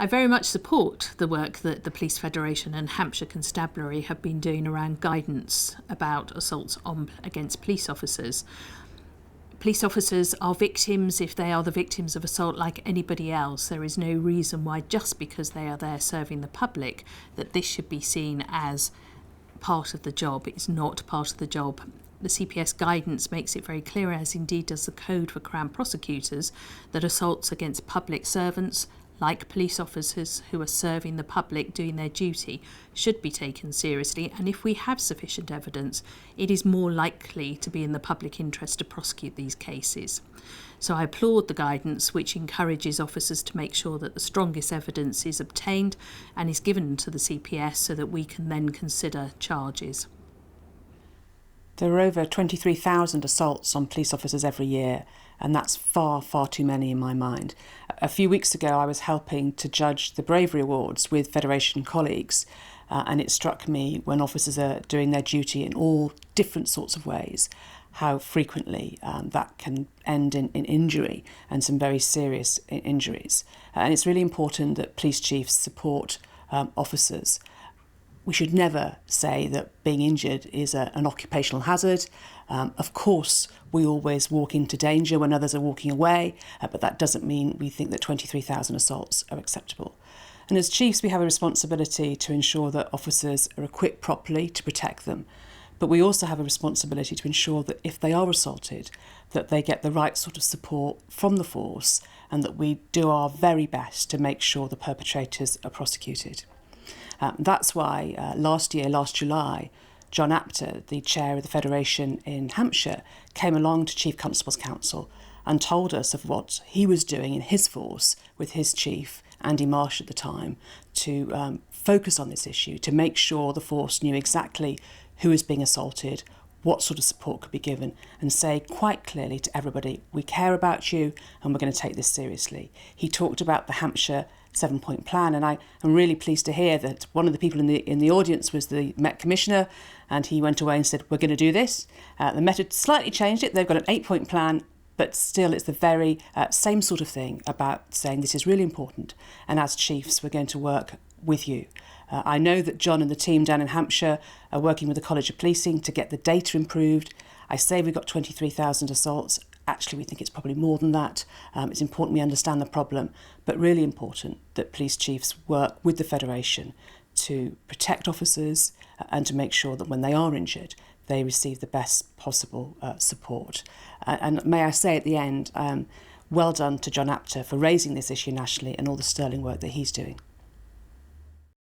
I very much support the work that the Police Federation and Hampshire Constabulary have been doing around guidance about assaults against police officers. Police officers are victims if they are the victims of assault like anybody else. There is no reason why, just because they are there serving the public, that this should be seen as part of the job. It's not part of the job. The CPS guidance makes it very clear, as indeed does the Code for Crown Prosecutors, that assaults against public servants, like police officers who are serving the public doing their duty, should be taken seriously, and if we have sufficient evidence, it is more likely to be in the public interest to prosecute these cases. So I applaud the guidance which encourages officers to make sure that the strongest evidence is obtained and is given to the CPS so that we can then consider charges. There are over 23,000 assaults on police officers every year, and that's far, far too many in my mind. A few weeks ago, I was helping to judge the Bravery Awards with Federation colleagues, and it struck me, when officers are doing their duty in all different sorts of ways, how frequently that can end in injury, and some very serious injuries. And it's really important that police chiefs support officers. We should never say that being injured is an occupational hazard. Of course, we always walk into danger when others are walking away, but that doesn't mean we think that 23,000 assaults are acceptable. And as chiefs, we have a responsibility to ensure that officers are equipped properly to protect them. But we also have a responsibility to ensure that if they are assaulted, that they get the right sort of support from the force, and that we do our very best to make sure the perpetrators are prosecuted. That's why last July, John Apter, the chair of the Federation in Hampshire, came along to Chief Constable's Council and told us of what he was doing in his force with his chief, Andy Marsh at the time, to focus on this issue, to make sure the force knew exactly who was being assaulted, what sort of support could be given, and say quite clearly to everybody, we care about you and we're going to take this seriously. He talked about the Hampshire 7-point plan, and I am really pleased to hear that one of the people in the audience was the Met Commissioner, and he went away and said, we're going to do this. The Met had slightly changed it. They've got an 8-point plan, but still it's the very same sort of thing about saying this is really important, and as chiefs we're going to work with you. I know that John and the team down in Hampshire are working with the College of Policing to get the data improved. I say we've got 23,000 assaults. Actually, we think it's probably more than that. It's important we understand the problem, but really important that police chiefs work with the Federation to protect officers and to make sure that when they are injured, they receive the best possible support. And may I say at the end, well done to John Apter for raising this issue nationally and all the sterling work that he's doing.